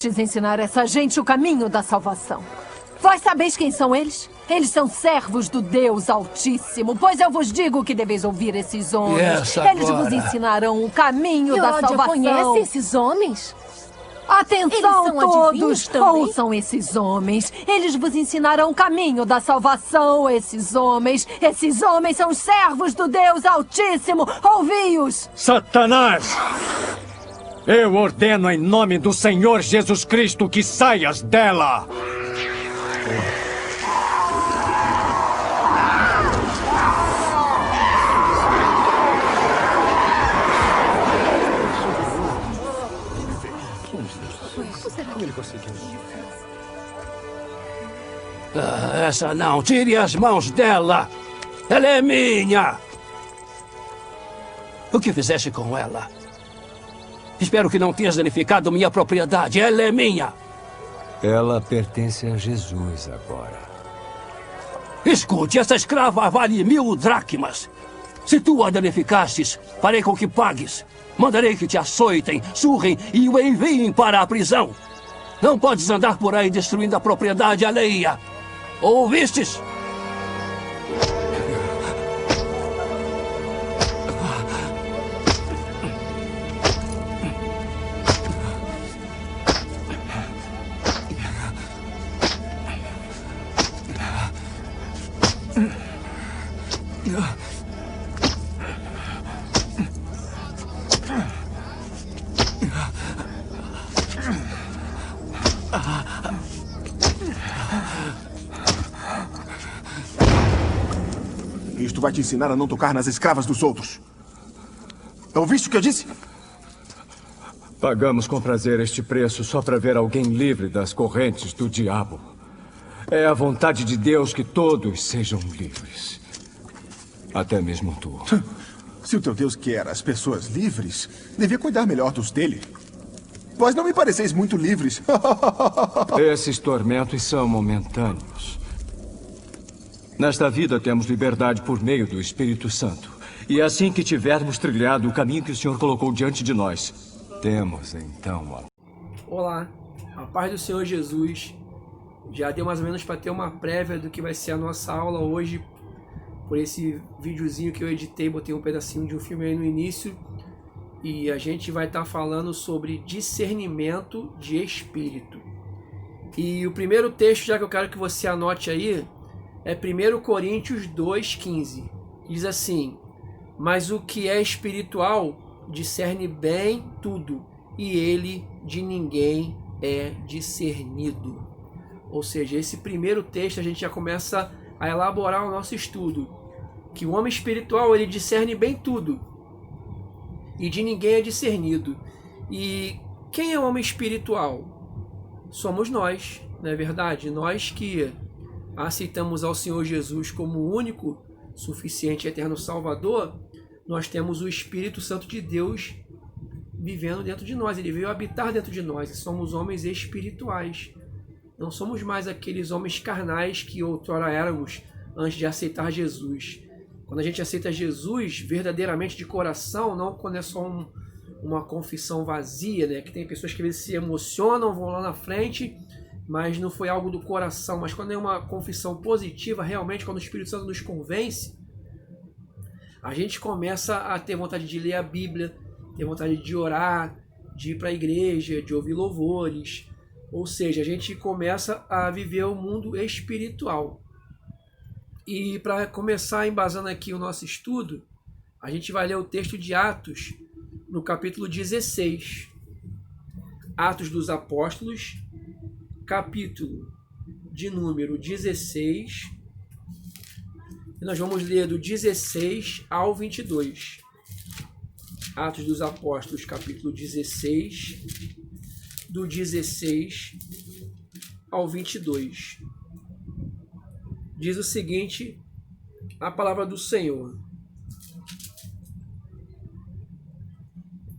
ensinar essa gente o caminho da salvação. Vós sabeis quem são eles? Eles são servos do Deus Altíssimo, pois eu vos digo que deveis ouvir esses homens. Eles vos ensinarão o caminho da salvação. Conhece esses homens? Atenção todos, ouçam esses homens. Eles vos ensinarão o caminho da salvação, esses homens. Esses homens são os servos do Deus Altíssimo. Ouvi-os! Satanás! Eu ordeno em nome do Senhor Jesus Cristo que saias dela! Como ele conseguiu? Essa não! Tire as mãos dela! Ela é minha! O que fizeste com ela? Espero que não tenhas danificado minha propriedade. Ela é minha! Ela pertence a Jesus agora. Escute, essa escrava vale 1000 dracmas. Se tu a danificastes, farei com que pagues. Mandarei que te açoitem, surrem e o enviem para a prisão. Não podes andar por aí destruindo a propriedade alheia. Ouvistes? Isto vai te ensinar a não tocar nas escravas dos outros. Ouviste o que eu disse? Pagamos com prazer este preço só para ver alguém livre das correntes do diabo. É a vontade de Deus que todos sejam livres. Até mesmo tu. Se o teu Deus quer as pessoas livres, devia cuidar melhor dos dele. Vós não me pareceis muito livres. Esses tormentos são momentâneos. Nesta vida temos liberdade por meio do Espírito Santo. E assim que tivermos trilhado o caminho que o Senhor colocou diante de nós, temos então a... Olá, a paz do Senhor Jesus. Já deu mais ou menos para ter uma prévia do que vai ser a nossa aula hoje. Por esse videozinho que eu editei, botei um pedacinho de um filme aí no início. E a gente vai estar falando sobre discernimento de espírito. E o primeiro texto, já que eu quero que você anote aí, é 1 Coríntios 2,15. Diz assim: mas o que é espiritual discerne bem tudo, e ele de ninguém é discernido. Ou seja, esse primeiro texto a gente já começa a elaborar o nosso estudo. Que o homem espiritual, ele discerne bem tudo, e de ninguém é discernido. E quem é o homem espiritual? Somos nós, não é verdade? Nós que aceitamos ao Senhor Jesus como o único, suficiente e eterno Salvador, nós temos o Espírito Santo de Deus vivendo dentro de nós. Ele veio habitar dentro de nós e somos homens espirituais. Não somos mais aqueles homens carnais que outrora éramos antes de aceitar Jesus. Quando a gente aceita Jesus verdadeiramente de coração, não quando é só uma confissão vazia, né? Que tem pessoas que às vezes se emocionam, vão lá na frente, mas não foi algo do coração. Mas quando é uma confissão positiva, realmente, quando o Espírito Santo nos convence, a gente começa a ter vontade de ler a Bíblia, ter vontade de orar, de ir para a igreja, de ouvir louvores. Ou seja, a gente começa a viver o mundo espiritual. E para começar embasando aqui o nosso estudo, a gente vai ler o texto de Atos, no capítulo 16. Atos dos Apóstolos, capítulo de número 16. E nós vamos ler do 16 ao 22. Atos dos Apóstolos, capítulo 16, do 16 ao 22. Diz o seguinte, a palavra do Senhor.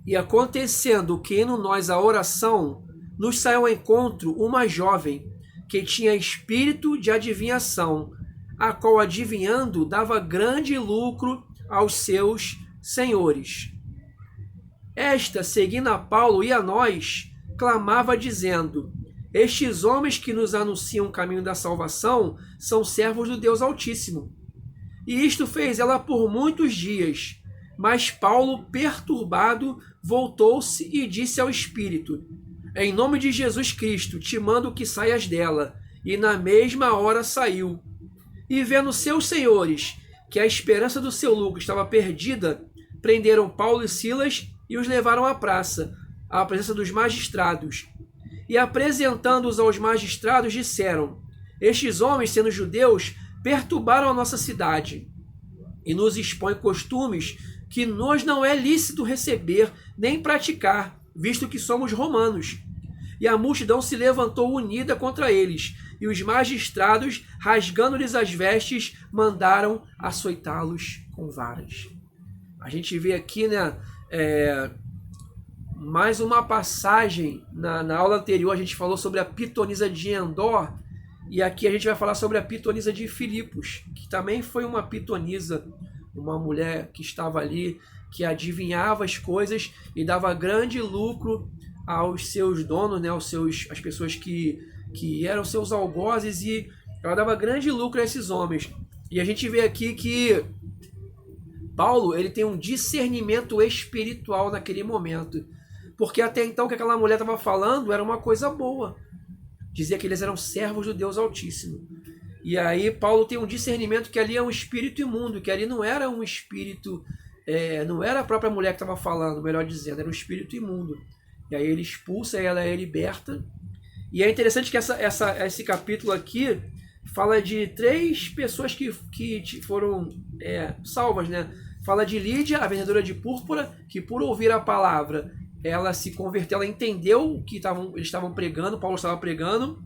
E acontecendo que indo nós a oração, nos saiu ao encontro uma jovem que tinha espírito de adivinhação, a qual adivinhando dava grande lucro aos seus senhores. Esta, seguindo a Paulo e a nós, clamava dizendo: estes homens que nos anunciam o caminho da salvação são servos do Deus Altíssimo. E isto fez ela por muitos dias. Mas Paulo, perturbado, voltou-se e disse ao Espírito: em nome de Jesus Cristo, te mando que saias dela. E na mesma hora saiu. E vendo seus senhores que a esperança do seu lucro estava perdida, prenderam Paulo e Silas e os levaram à praça, à presença dos magistrados. E apresentando-os aos magistrados, disseram: estes homens, sendo judeus, perturbaram a nossa cidade e nos expõem costumes que nos não é lícito receber nem praticar, visto que somos romanos. E a multidão se levantou unida contra eles, e os magistrados, rasgando-lhes as vestes, mandaram açoitá-los com varas. A gente vê aqui, né, mais uma passagem. Na aula anterior a gente falou sobre a pitonisa de Endor, e aqui a gente vai falar sobre a pitonisa de Filipos, que também foi uma pitonisa, uma mulher que estava ali, que adivinhava as coisas e dava grande lucro aos seus donos, né, as pessoas que eram seus algozes, e ela dava grande lucro a esses homens. E a gente vê aqui que Paulo, ele tem um discernimento espiritual naquele momento, porque até então o que aquela mulher estava falando era uma coisa boa. Dizia que eles eram servos do Deus Altíssimo. E aí Paulo tem um discernimento que ali é um espírito imundo, que ali não era um espírito, não era a própria mulher que estava falando, melhor dizendo, era um espírito imundo. E aí ele expulsa, ela é liberta. E é interessante que esse capítulo aqui fala de 3 pessoas que foram salvas, né? Fala de Lídia, a vendedora de púrpura, que por ouvir a palavra, ela se converteu, ela entendeu o que eles estavam pregando, Paulo estava pregando.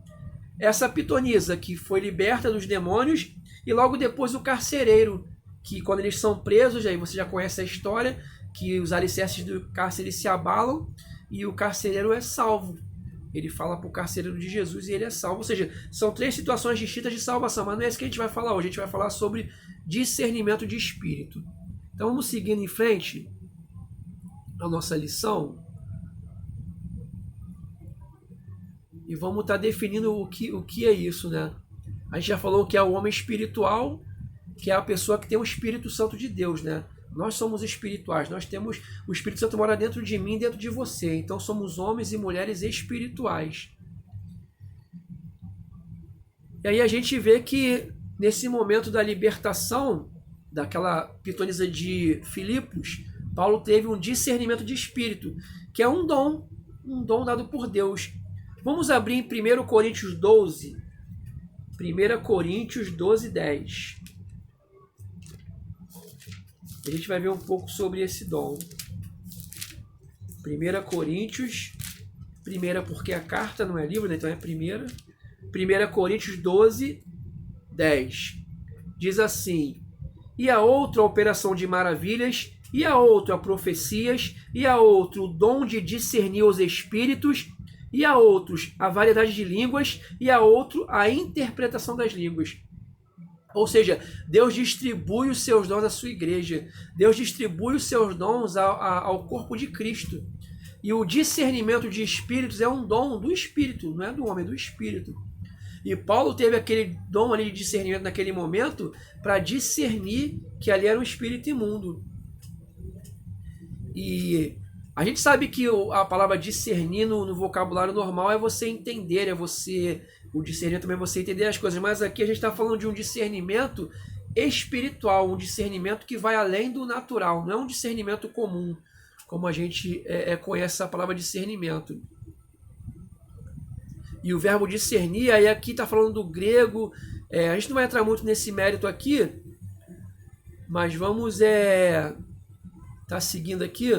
Essa pitonisa, que foi liberta dos demônios, e logo depois o carcereiro, que quando eles são presos, aí você já conhece a história, que os alicerces do cárcere se abalam, e o carcereiro é salvo. Ele fala para o carcereiro de Jesus e ele é salvo. Ou seja, são 3 situações distintas de salvação, mas não é isso que a gente vai falar hoje. A gente vai falar sobre discernimento de espírito. Então vamos seguindo em frente a nossa lição. E vamos estar definindo o que é isso, né? A gente já falou que é o homem espiritual, que é a pessoa que tem o Espírito Santo de Deus, né? Nós somos espirituais, nós temos... O Espírito Santo mora dentro de mim, dentro de você. Então somos homens e mulheres espirituais. E aí a gente vê que nesse momento da libertação, daquela pitonisa de Filipos, Paulo teve um discernimento de espírito, que é um dom dado por Deus. Vamos abrir em 1 Coríntios 12. 1 Coríntios 12, 10. A gente vai ver um pouco sobre esse dom. 1 Coríntios, primeira porque a carta não é livro, né? Então é primeira. 1 Coríntios 12, 10. Diz assim: e a outra a operação de maravilhas, e a outra profecias, e a outro o dom de discernir os espíritos, e a outros a variedade de línguas, e a outro a interpretação das línguas. Ou seja, Deus distribui os seus dons à sua igreja. Deus distribui os seus dons ao corpo de Cristo. E o discernimento de espíritos é um dom do espírito, não é do homem, é do espírito. E Paulo teve aquele dom ali de discernimento naquele momento para discernir que ali era um espírito imundo. E a gente sabe que a palavra discernir no vocabulário normal é você entender, o discernimento também é você entender as coisas, mas aqui a gente está falando de um discernimento espiritual, um discernimento que vai além do natural, não é um discernimento comum, como a gente conhece a palavra discernimento. E o verbo discernir, aí aqui está falando do grego, a gente não vai entrar muito nesse mérito aqui, mas vamos tá seguindo aqui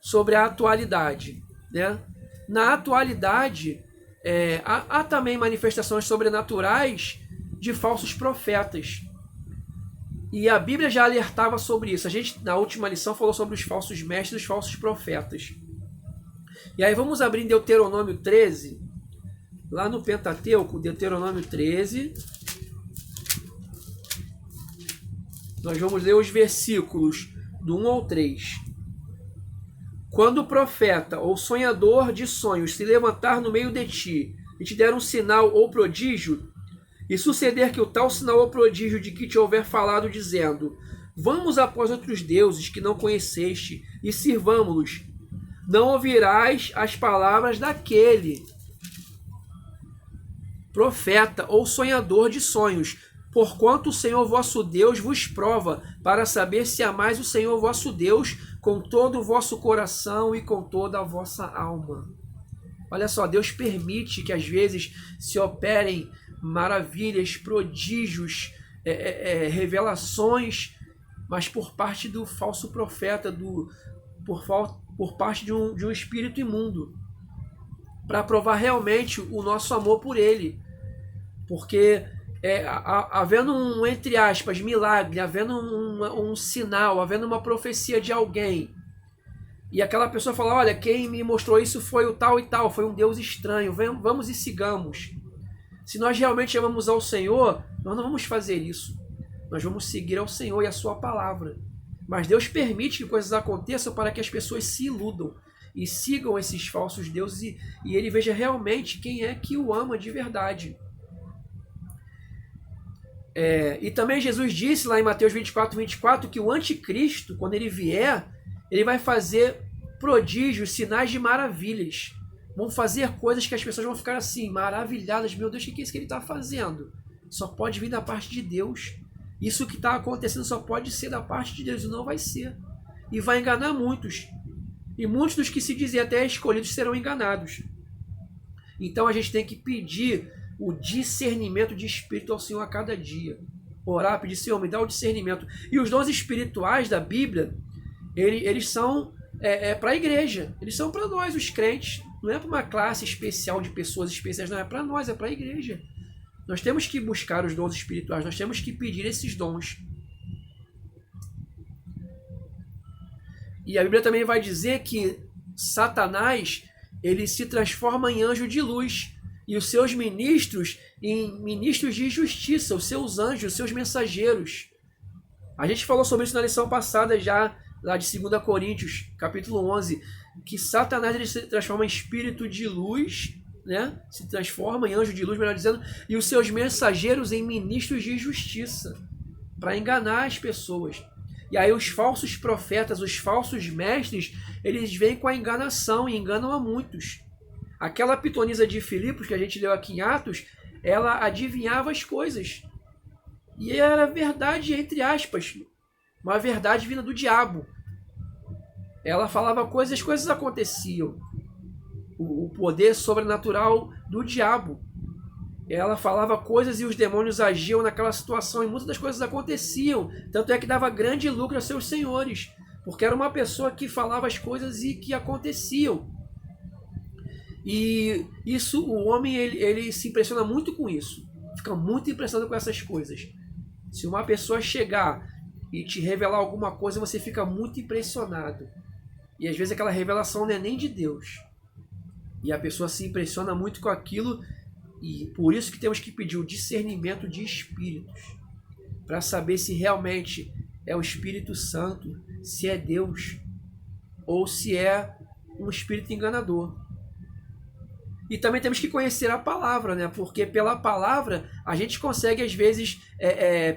sobre a atualidade, né? Na atualidade, há também manifestações sobrenaturais de falsos profetas. E a Bíblia já alertava sobre isso. A gente, na última lição, falou sobre os falsos mestres e os falsos profetas. E aí vamos abrir em Deuteronômio 13, lá no Pentateuco, Deuteronômio 13. Nós vamos ler os versículos do 1 ao 3. Quando o profeta ou sonhador de sonhos se levantar no meio de ti e te der um sinal ou prodígio, e suceder que o tal sinal ou prodígio de que te houver falado, dizendo: vamos após outros deuses que não conheceste e sirvamo-los, não ouvirás as palavras daquele profeta ou sonhador de sonhos, porquanto o Senhor vosso Deus vos prova, para saber se amais o Senhor vosso Deus com todo o vosso coração e com toda a vossa alma. Olha só, Deus permite que às vezes se operem maravilhas, prodígios, revelações, mas por parte do falso profeta, por parte de um espírito imundo, para provar realmente o nosso amor por ele. Porque havendo um, entre aspas, milagre, havendo um sinal, havendo uma profecia de alguém, e aquela pessoa fala: olha, quem me mostrou isso foi o tal e tal, foi um Deus estranho, vamos e sigamos. Se nós realmente amamos ao Senhor, nós não vamos fazer isso. Nós vamos seguir ao Senhor e a sua palavra. Mas Deus permite que coisas aconteçam para que as pessoas se iludam e sigam esses falsos deuses e ele veja realmente quem é que o ama de verdade. E também Jesus disse lá em Mateus 24, que o anticristo, quando ele vier, ele vai fazer prodígios, sinais de maravilhas. Vão fazer coisas que as pessoas vão ficar assim, maravilhadas. Meu Deus, o que é isso que ele está fazendo? Só pode vir da parte de Deus. Isso que está acontecendo só pode ser da parte de Deus, e não vai ser. E vai enganar muitos. E muitos dos que se dizem até escolhidos serão enganados. Então a gente tem que pedir o discernimento de espírito ao Senhor a cada dia. Orar, pedir: Senhor, me dá o discernimento. E os dons espirituais da Bíblia, eles são para a igreja. Eles são para nós, os crentes. Não é para uma classe especial de pessoas especiais, não. É para nós, é para a igreja. Nós temos que buscar os dons espirituais, nós temos que pedir esses dons. E a Bíblia também vai dizer que Satanás, ele se transforma em anjo de luz, e os seus ministros em ministros de justiça, os seus anjos, os seus mensageiros. A gente falou sobre isso na lição passada já, lá de 2 Coríntios, capítulo 11, que Satanás ele se transforma em espírito de luz, né? Se transforma em anjo de luz, melhor dizendo, e os seus mensageiros em ministros de justiça, para enganar as pessoas. E aí os falsos profetas, os falsos mestres, eles vêm com a enganação e enganam a muitos. Aquela pitonisa de Filipos, que a gente leu aqui em Atos, ela adivinhava as coisas. E era verdade, entre aspas, uma verdade vinda do diabo. Ela falava coisas, as coisas aconteciam. O poder sobrenatural do diabo. Ela falava coisas e os demônios agiam naquela situação e muitas das coisas aconteciam. Tanto é que dava grande lucro a seus senhores, porque era uma pessoa que falava as coisas e que aconteciam. E isso, o homem ele se impressiona muito com isso. Fica muito impressionado com essas coisas. Se uma pessoa chegar e te revelar alguma coisa, você fica muito impressionado. E às vezes aquela revelação não é nem de Deus. E a pessoa se impressiona muito com aquilo, e por isso que temos que pedir o discernimento de espíritos, para saber se realmente é o Espírito Santo, se é Deus, ou se é um espírito enganador. E também temos que conhecer a palavra, né? Porque pela palavra a gente consegue às vezes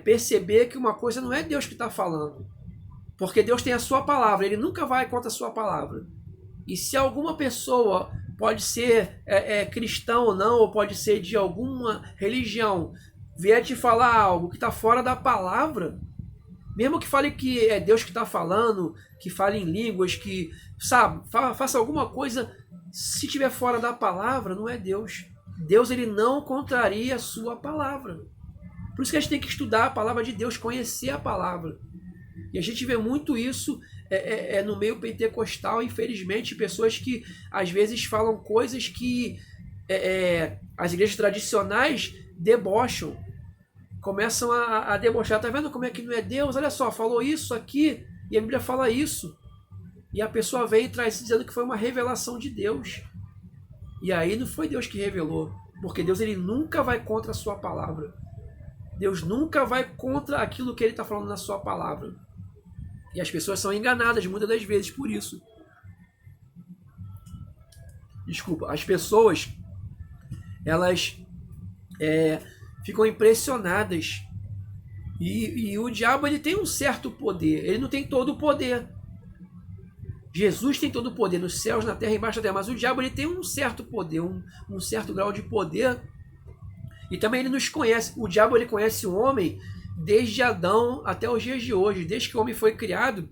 perceber que uma coisa não é Deus que está falando. Porque Deus tem a sua palavra, ele nunca vai contra a sua palavra. E se alguma pessoa pode ser cristão ou não, ou pode ser de alguma religião, vier te falar algo que está fora da palavra, mesmo que fale que é Deus que está falando, que fale em línguas, que, sabe, faça alguma coisa, se estiver fora da palavra, não é Deus. Deus ele não contraria a sua palavra. Por isso que a gente tem que estudar a palavra de Deus, conhecer a palavra. E a gente vê muito isso no meio pentecostal, infelizmente, pessoas que às vezes falam coisas que as igrejas tradicionais debocham, começam a debochar. Tá vendo como é que não é Deus? Olha só, falou isso aqui e a Bíblia fala isso. E a pessoa vem e traz dizendo que foi uma revelação de Deus. E aí não foi Deus que revelou, porque Deus ele nunca vai contra a sua palavra. Deus nunca vai contra aquilo que ele está falando na sua palavra. E as pessoas são enganadas muitas das vezes por isso. Desculpa, as pessoas, elas ficam impressionadas. E o diabo, ele tem um certo poder, ele não tem todo o poder. Jesus tem todo o poder nos céus, na terra e embaixo da terra, mas o diabo, ele tem um certo poder, um certo grau de poder. E também ele nos conhece. O diabo, ele conhece o homem desde Adão até os dias de hoje. Desde que o homem foi criado,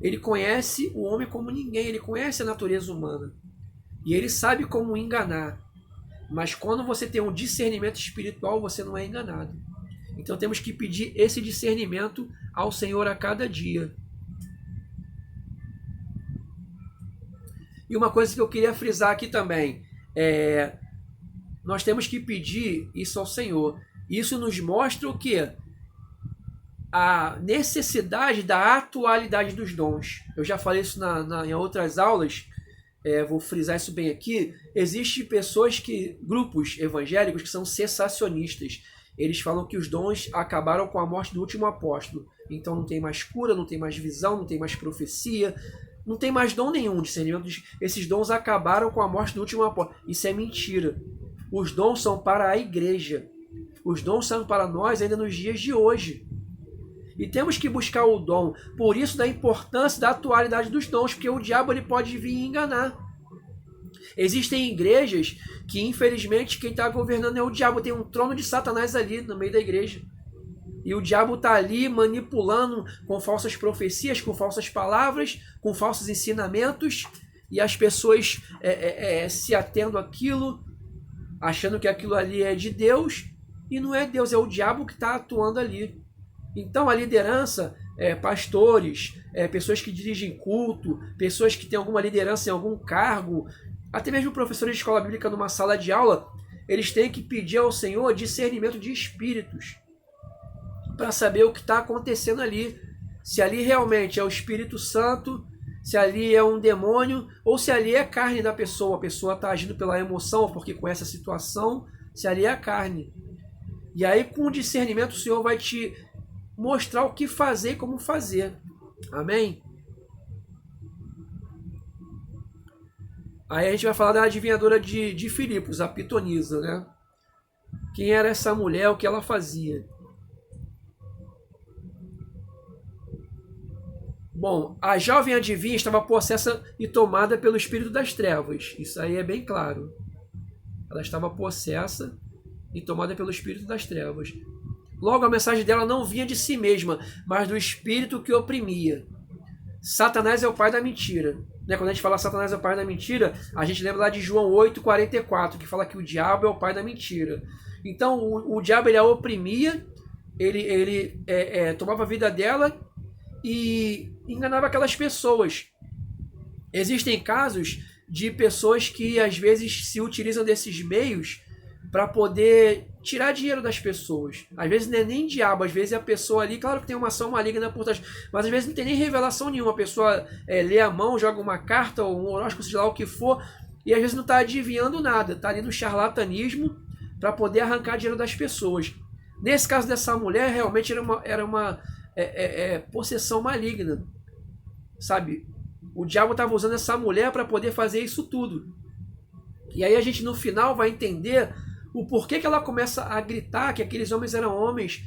ele conhece o homem como ninguém, ele conhece a natureza humana. E ele sabe como enganar. Mas quando você tem um discernimento espiritual, você não é enganado. Então temos que pedir esse discernimento ao Senhor a cada dia. E uma coisa que eu queria frisar aqui também, nós temos que pedir isso ao Senhor. Isso nos mostra o quê? A necessidade da atualidade dos dons. Eu já falei isso em outras aulas, vou frisar isso bem aqui. Existem pessoas grupos evangélicos que são cessacionistas. Eles falam que os dons acabaram com a morte do último apóstolo. Então não tem mais cura, não tem mais visão, não tem mais profecia, não tem mais dom nenhum, discernimento. Esses dons acabaram com a morte do último apóstolo. Isso é mentira. Os dons são para a igreja. Os dons são para nós ainda nos dias de hoje. E temos que buscar o dom. Por isso da importância da atualidade dos dons, porque o diabo ele pode vir enganar. Existem igrejas que, infelizmente, quem está governando é o diabo. Tem um trono de Satanás ali no meio da igreja. E o diabo está ali manipulando com falsas profecias, com falsas palavras, com falsos ensinamentos. E as pessoas se atendo àquilo, achando que aquilo ali é de Deus. E não é Deus, é o diabo que está atuando ali. Então a liderança, pastores, pessoas que dirigem culto, pessoas que têm alguma liderança em algum cargo, até mesmo professores de escola bíblica numa sala de aula, eles têm que pedir ao Senhor discernimento de espíritos para saber o que está acontecendo ali. Se ali realmente é o Espírito Santo, se ali é um demônio, ou se ali é carne da pessoa. A pessoa está agindo pela emoção, porque conhece a situação, se ali é a carne. E aí com o discernimento o Senhor vai te mostrar o que fazer e como fazer. Amém? Aí a gente vai falar da adivinhadora de Filipos, a pitonisa, né? Quem era essa mulher, o que ela fazia? Bom, a jovem adivinha estava possessa e tomada pelo espírito das trevas. Isso aí é bem claro. Ela estava possessa e tomada pelo espírito das trevas. Logo, a mensagem dela não vinha de si mesma, mas do espírito que oprimia. Satanás é o pai da mentira. Quando a gente fala Satanás é o pai da mentira, a gente lembra lá de João 8,44, que fala que o diabo é o pai da mentira. Então, o diabo ele a oprimia, ele tomava a vida dela e enganava aquelas pessoas. Existem casos de pessoas que às vezes se utilizam desses meios para poder tirar dinheiro das pessoas. Às vezes não é nem diabo, às vezes é a pessoa ali, claro que tem uma ação maligna por trás, mas às vezes não tem nem revelação nenhuma. A pessoa lê a mão, joga uma carta ou um horóscopo, seja lá o que for, e às vezes não está adivinhando nada, está ali no charlatanismo para poder arrancar dinheiro das pessoas. Nesse caso dessa mulher, realmente era uma possessão maligna, sabe? O diabo estava usando essa mulher para poder fazer isso tudo. E aí a gente no final vai entender o porquê que ela começa a gritar que aqueles homens eram homens,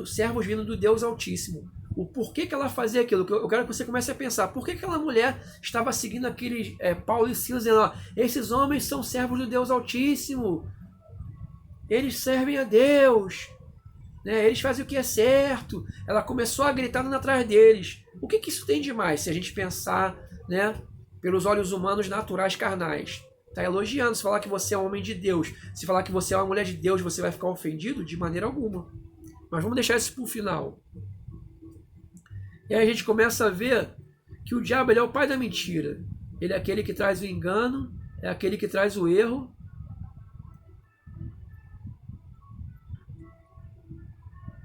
servos vindo do Deus Altíssimo. O porquê que ela fazia aquilo. Eu quero que você comece a pensar. Por que aquela mulher estava seguindo aqueles Paulo e Silas dizendo, esses homens são servos do Deus Altíssimo. Eles servem a Deus. Eles fazem o que é certo. Ela começou a gritar atrás deles. O que isso tem de mais se a gente pensar, pelos olhos humanos naturais carnais? Está elogiando. Se falar que você é um homem de Deus, se falar que você é uma mulher de Deus, você vai ficar ofendido? De maneira alguma. Mas vamos deixar isso para o final. E aí a gente começa a ver que o diabo ele é o pai da mentira. Ele é aquele que traz o engano, é aquele que traz o erro.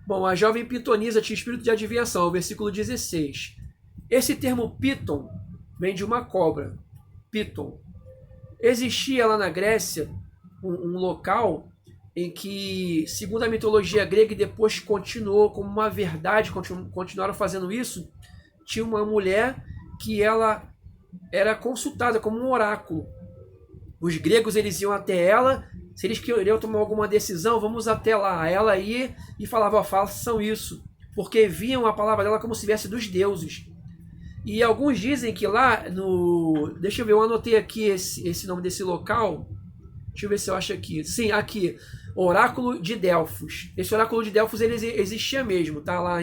Bom, a jovem pitonisa tinha espírito de adivinhação, versículo 16. Esse termo piton vem de uma cobra, piton. Existia lá na Grécia um local em que, segundo a mitologia grega, e depois continuou como uma verdade, continuaram fazendo isso, tinha uma mulher que ela era consultada como um oráculo. Os gregos, eles iam até ela, se eles queriam tomar alguma decisão, vamos até lá. Ela ia e falava, façam isso, porque viam a palavra dela como se viesse dos deuses. E alguns dizem que lá no... Deixa eu ver, eu anotei aqui esse nome desse local. Deixa eu ver se eu acho aqui. Sim, aqui. Oráculo de Delfos. Esse oráculo de Delfos, ele existia mesmo, tá? Lá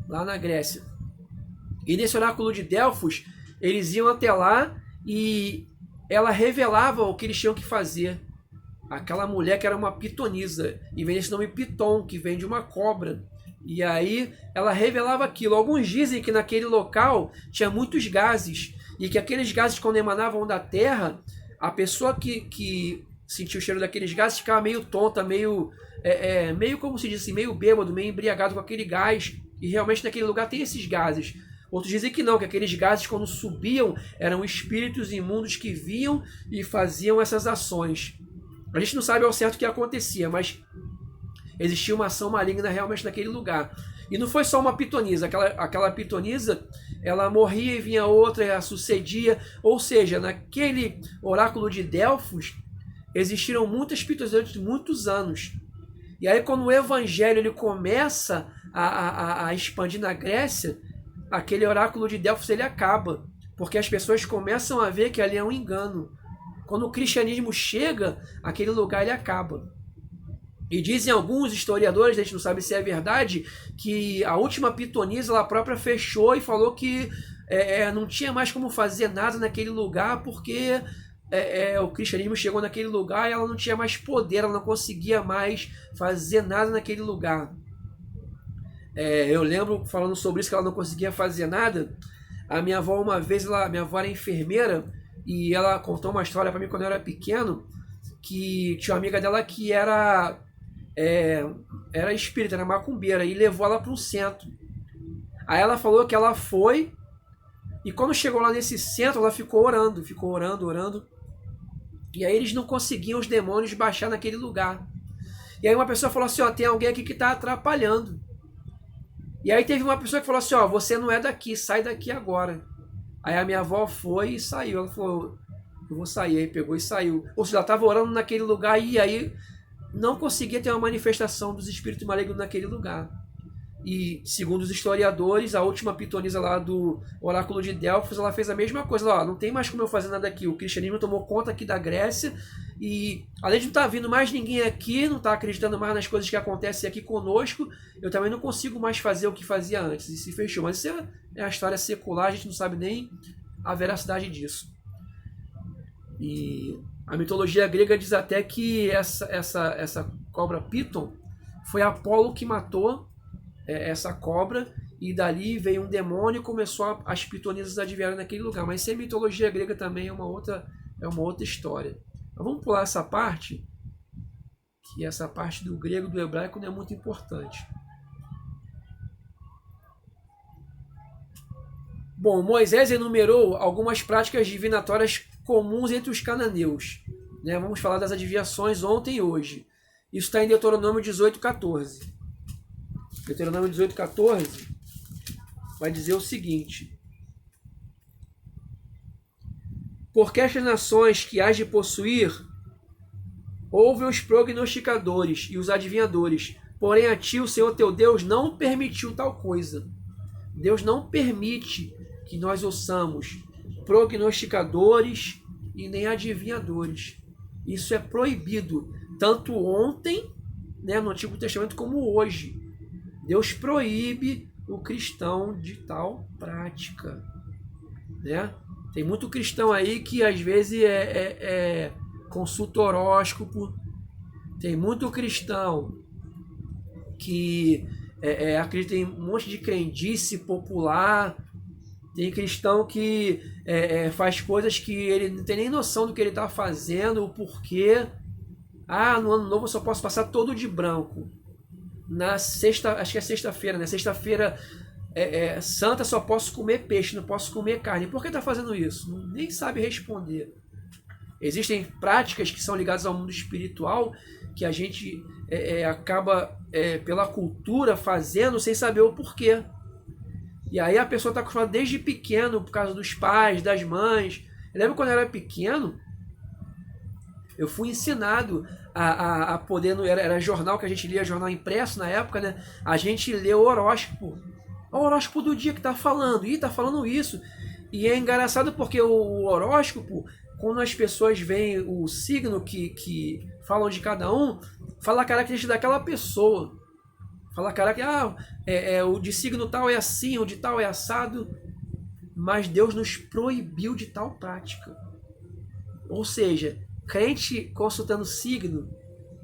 lá na Grécia. E nesse oráculo de Delfos, eles iam até lá e ela revelava o que eles tinham que fazer. Aquela mulher que era uma pitonisa. E vem esse nome Piton, que vem de uma cobra. E aí ela revelava aquilo. Alguns dizem que naquele local tinha muitos gases. E que aqueles gases, quando emanavam da terra, a pessoa que sentia o cheiro daqueles gases ficava meio tonta, meio como se diz assim, meio bêbado, meio embriagado com aquele gás. E realmente naquele lugar tem esses gases. Outros dizem que não, que aqueles gases, quando subiam, eram espíritos imundos que vinham e faziam essas ações. A gente não sabe ao certo o que acontecia, mas existia uma ação maligna realmente naquele lugar. E não foi só uma pitonisa. Aquela pitonisa, ela morria e vinha outra, ela sucedia. Ou seja, naquele oráculo de Delfos, existiram muitas pitonisas durante muitos anos. E aí, quando o evangelho ele começa a expandir na Grécia, aquele oráculo de Delfos ele acaba, porque as pessoas começam a ver que ali é um engano. Quando o cristianismo chega, aquele lugar ele acaba. E dizem alguns historiadores, a gente não sabe se é verdade, que a última pitonisa ela própria fechou e falou que não tinha mais como fazer nada naquele lugar, porque o cristianismo chegou naquele lugar e ela não tinha mais poder, ela não conseguia mais fazer nada naquele lugar. Eu lembro, falando sobre isso, que ela não conseguia fazer nada. A minha avó, uma vez, minha avó era enfermeira, e ela contou uma história para mim quando eu era pequeno, que tinha uma amiga dela que era espírita, era macumbeira, e levou ela para um centro. Aí ela falou que ela foi, e quando chegou lá nesse centro, ela ficou orando. E aí eles não conseguiam os demônios baixar naquele lugar. E aí uma pessoa falou assim, tem alguém aqui que está atrapalhando. E aí teve uma pessoa que falou assim, você não é daqui, sai daqui agora. Aí a minha avó foi e saiu. Ela falou, eu vou sair. Aí pegou e saiu. Ou seja, ela estava orando naquele lugar e aí não conseguia ter uma manifestação dos espíritos malignos naquele lugar. E, segundo os historiadores, a última pitonisa lá do oráculo de Delfos, ela fez a mesma coisa. Não tem mais como eu fazer nada aqui. O cristianismo tomou conta aqui da Grécia e, além de não estar vindo mais ninguém aqui, não está acreditando mais nas coisas que acontecem aqui conosco, eu também não consigo mais fazer o que fazia antes. E se fechou. Mas isso é a história secular, a gente não sabe nem a veracidade disso. E a mitologia grega diz até que essa cobra Piton foi Apolo que matou essa cobra, e dali veio um demônio e começou as pitonisas a adviarem naquele lugar. Mas isso é mitologia grega também, é uma outra história. Mas vamos pular essa parte, que essa parte do grego e do hebraico não é muito importante. Bom, Moisés enumerou algumas práticas divinatórias comuns entre os cananeus. Vamos falar das adivinhações ontem e hoje. Isso está em Deuteronômio 18:14. Deuteronômio 18:14 vai dizer o seguinte: porque estas nações que hás de possuir ouvem os prognosticadores e os adivinhadores, porém a ti o Senhor teu Deus não permitiu tal coisa. Deus não permite que nós ouçamos prognosticadores e nem adivinhadores. Isso é proibido, tanto ontem, no Antigo Testamento, como hoje. Deus proíbe o cristão de tal prática. Tem muito cristão aí que às vezes consulta horóscopo. Tem muito cristão que acredita em um monte de crendice popular. Tem cristão que faz coisas que ele não tem nem noção do que ele está fazendo, o porquê. No ano novo eu só posso passar todo de branco. Na sexta, acho que é sexta-feira, Sexta-feira santa só posso comer peixe, não posso comer carne. Por que está fazendo isso? Nem sabe responder. Existem práticas que são ligadas ao mundo espiritual que a gente acaba, pela cultura, fazendo sem saber o porquê. E aí a pessoa está acostumada desde pequeno, por causa dos pais, das mães. Eu lembro quando eu era pequeno, eu fui ensinado a poder, era jornal que a gente lia, jornal impresso na época, né? A gente lê o horóscopo. O horóscopo do dia que tá falando, tá falando isso. E é engraçado porque o horóscopo, quando as pessoas veem o signo que falam de cada um, fala a característica daquela pessoa. Fala a característica, o de signo tal é assim, o de tal é assado. Mas Deus nos proibiu de tal prática. Ou seja, crente consultando signo,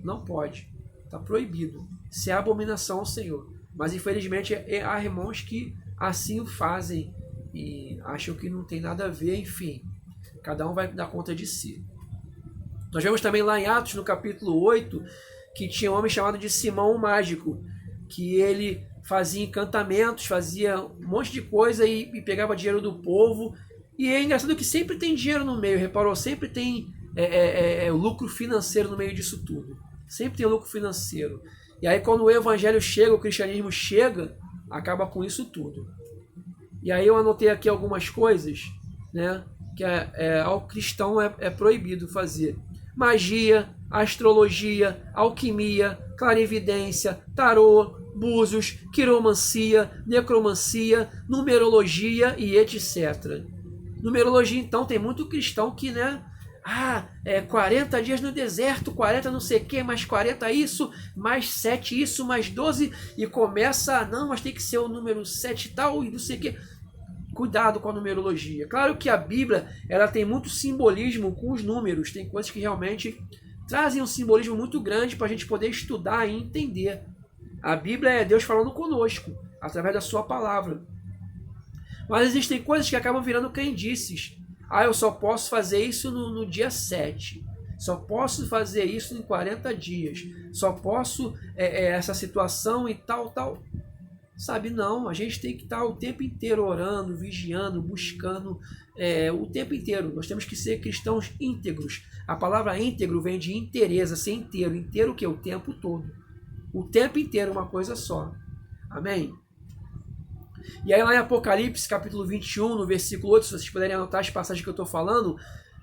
não pode. Está proibido. Isso é abominação ao Senhor. Mas infelizmente há irmãos que assim o fazem e acham que não tem nada a ver, enfim. Cada um vai dar conta de si. Nós vemos também lá em Atos, no capítulo 8, que tinha um homem chamado de Simão o Mágico, que ele fazia encantamentos, fazia um monte de coisa e pegava dinheiro do povo. E é engraçado que sempre tem dinheiro no meio, reparou? Sempre tem lucro financeiro no meio disso tudo. Sempre tem lucro financeiro. E aí quando o evangelho chega, o cristianismo chega, acaba com isso tudo. E aí eu anotei aqui algumas coisas, né, que ao cristão é proibido fazer. Magia, astrologia, alquimia, clarividência, tarô, búzios, quiromancia, necromancia, numerologia e etc. Numerologia, então, tem muito cristão que, né, 40 dias no deserto, 40 não sei o que, mais 40 isso, mais 7 isso, mais 12, e começa, não, mas tem que ser o número 7 e tal, e não sei o que. Cuidado com a numerologia. Claro que a Bíblia, ela tem muito simbolismo com os números, tem coisas que realmente trazem um simbolismo muito grande para a gente poder estudar e entender. A Bíblia é Deus falando conosco, através da sua palavra. Mas existem coisas que acabam virando crendices. Eu só posso fazer isso no dia 7. Só posso fazer isso em 40 dias. Só posso essa situação e tal. Sabe, não. A gente tem que estar o tempo inteiro orando, vigiando, buscando o tempo inteiro. Nós temos que ser cristãos íntegros. A palavra íntegro vem de inteireza, ser inteiro. Inteiro o quê? O tempo todo. O tempo inteiro, uma coisa só. Amém? E aí lá em Apocalipse, capítulo 21, no versículo 8, se vocês puderem anotar as passagens que eu estou falando,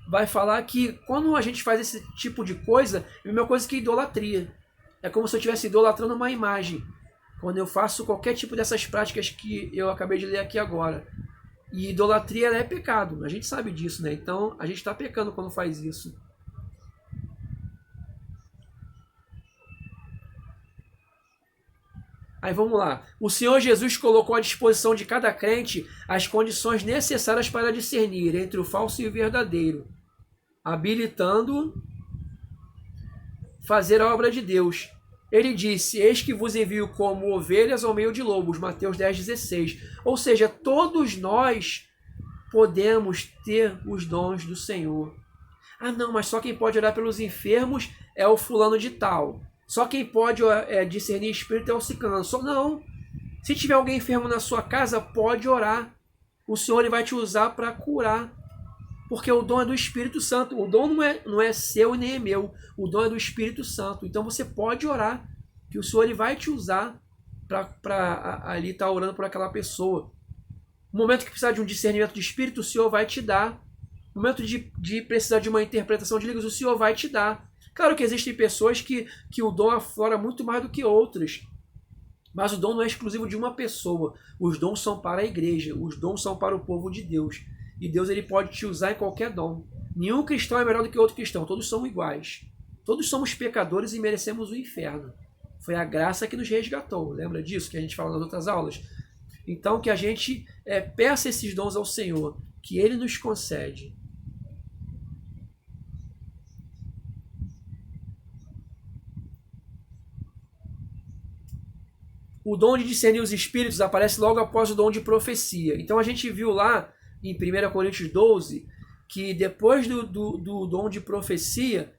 vai falar que quando a gente faz esse tipo de coisa, é a mesma coisa que idolatria. É como se eu estivesse idolatrando uma imagem. Quando eu faço qualquer tipo dessas práticas que eu acabei de ler aqui agora. E idolatria ela é pecado, a gente sabe disso, né? Então a gente está pecando quando faz isso. Aí vamos lá. O Senhor Jesus colocou à disposição de cada crente as condições necessárias para discernir entre o falso e o verdadeiro, habilitando fazer a obra de Deus. Ele disse, eis que vos envio como ovelhas ao meio de lobos, Mateus 10,16. Ou seja, todos nós podemos ter os dons do Senhor. Não, mas só quem pode orar pelos enfermos é o fulano de tal. Só quem pode discernir espírito é o ciclano. Não. Se tiver alguém enfermo na sua casa, pode orar. O Senhor ele vai te usar para curar. Porque o dom é do Espírito Santo. O dom não é seu e nem é meu. O dom é do Espírito Santo. Então você pode orar. Que o Senhor ele vai te usar para ali estar orando por aquela pessoa. No momento que precisar de um discernimento de espírito, o Senhor vai te dar. No momento de precisar de uma interpretação de línguas, o Senhor vai te dar. Claro que existem pessoas que o dom aflora muito mais do que outras. Mas o dom não é exclusivo de uma pessoa. Os dons são para a igreja. Os dons são para o povo de Deus. E Deus ele pode te usar em qualquer dom. Nenhum cristão é melhor do que outro cristão. Todos são iguais. Todos somos pecadores e merecemos o inferno. Foi a graça que nos resgatou. Lembra disso que a gente fala nas outras aulas? Então que a gente peça esses dons ao Senhor. Que Ele nos concede. O dom de discernir os espíritos aparece logo após o dom de profecia. Então a gente viu lá em 1 Coríntios 12 que depois do dom de profecia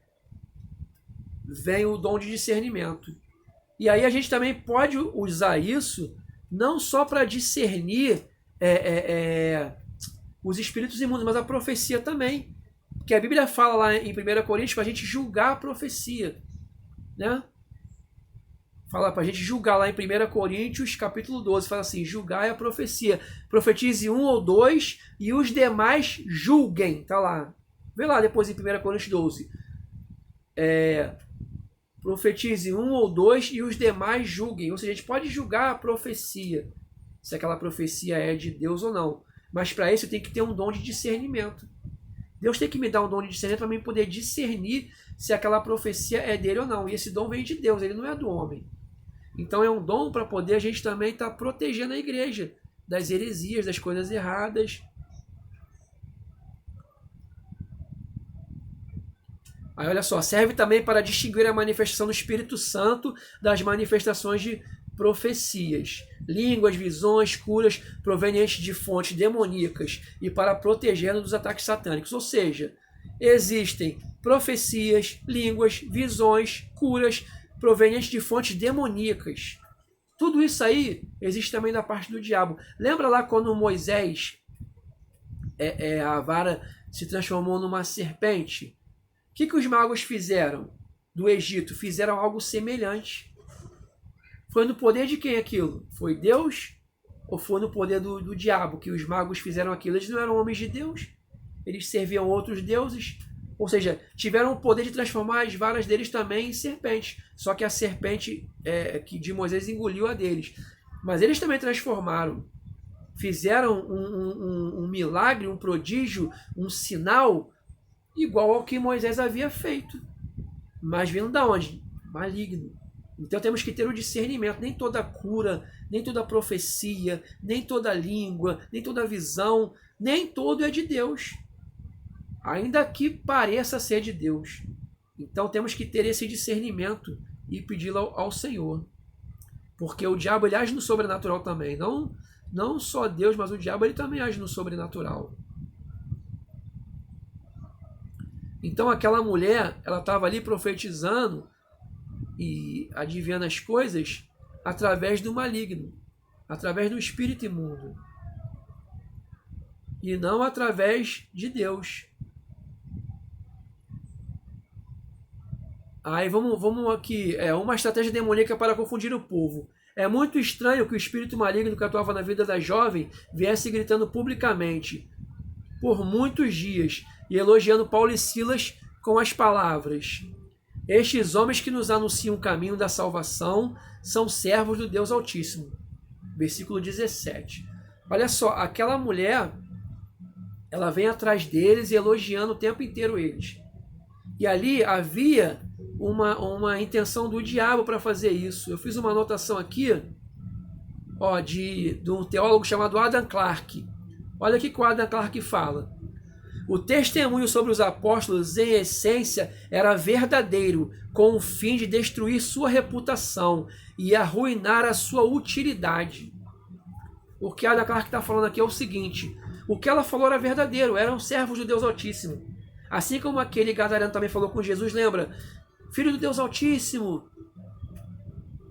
vem o dom de discernimento. E aí a gente também pode usar isso não só para discernir os espíritos imundos, mas a profecia também. Porque a Bíblia fala lá em 1 Coríntios para a gente julgar a profecia. Né? fala para a gente julgar lá em 1 Coríntios, capítulo 12, fala assim, julgai a profecia. Profetize 1 ou 2 e os demais julguem. Tá lá. Vê lá depois em 1 Coríntios 12. Profetize 1 ou 2 e os demais julguem. Ou seja, a gente pode julgar a profecia, se aquela profecia é de Deus ou não. Mas para isso eu tenho que ter um dom de discernimento. Deus tem que me dar um dom de discernimento para mim poder discernir se aquela profecia é dele ou não. E esse dom vem de Deus, ele não é do homem. Então é um dom para poder a gente também estar protegendo a igreja das heresias, das coisas erradas. Aí olha só, serve também para distinguir a manifestação do Espírito Santo das manifestações de profecias, línguas, visões, curas provenientes de fontes demoníacas e para protegê-lo dos ataques satânicos. Ou seja, existem profecias, línguas, visões, curas provenientes de fontes demoníacas. Tudo isso aí existe também da parte do diabo. Lembra lá quando Moisés, a vara se transformou numa serpente? O que os magos fizeram do Egito? Fizeram algo semelhante. Foi no poder de quem aquilo? Foi Deus? Ou foi no poder do diabo que os magos fizeram aquilo? Eles não eram homens de Deus. Eles serviam outros deuses. Ou seja, tiveram o poder de transformar as varas deles também em serpentes. Só que a serpente que de Moisés engoliu a deles. Mas eles também transformaram. Fizeram um milagre, um prodígio, um sinal igual ao que Moisés havia feito. Mas vindo da onde? Maligno. Então temos que ter o discernimento. Nem toda cura, nem toda profecia, nem toda língua, nem toda visão, nem todo é de Deus. Ainda que pareça ser de Deus. Então temos que ter esse discernimento e pedi-lo ao Senhor. Porque o diabo ele age no sobrenatural também. Não só Deus, mas o diabo ele também age no sobrenatural. Então aquela mulher, ela estava ali profetizando e adivinhando as coisas através do maligno, através do espírito imundo. E não através de Deus. Aí vamos aqui, uma estratégia demoníaca para confundir o povo. É muito estranho que o espírito maligno que atuava na vida da jovem viesse gritando publicamente por muitos dias e elogiando Paulo e Silas com as palavras: estes homens que nos anunciam o caminho da salvação são servos do Deus Altíssimo. Versículo 17. Olha só, aquela mulher, ela vem atrás deles e elogiando o tempo inteiro eles. E ali havia uma intenção do diabo para fazer isso. Eu fiz uma anotação aqui de um teólogo chamado Adam Clarke. Olha o que o Adam Clarke fala. O testemunho sobre os apóstolos, em essência, era verdadeiro, com o fim de destruir sua reputação e arruinar a sua utilidade. O que Adam Clarke está falando aqui é o seguinte: o que ela falou era verdadeiro, eram servos do Deus Altíssimo. Assim como aquele gadareno também falou com Jesus, lembra? Filho do Deus Altíssimo.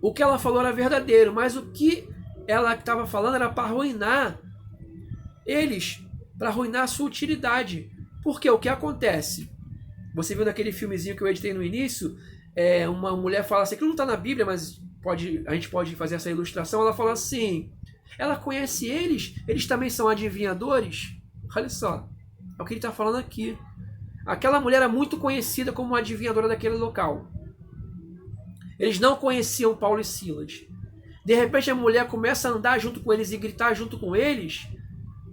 O que ela falou era verdadeiro, mas o que ela estava falando era para arruinar eles, para arruinar a sua utilidade. Porque o que acontece? Você viu naquele filmezinho que eu editei no início, uma mulher fala assim, que não está na Bíblia, mas a gente pode fazer essa ilustração. Ela fala assim, ela conhece eles também são adivinhadores? Olha só, é o que ele está falando aqui. Aquela mulher era muito conhecida como uma adivinhadora daquele local. Eles não conheciam Paulo e Silas. De repente a mulher começa a andar junto com eles e gritar junto com eles.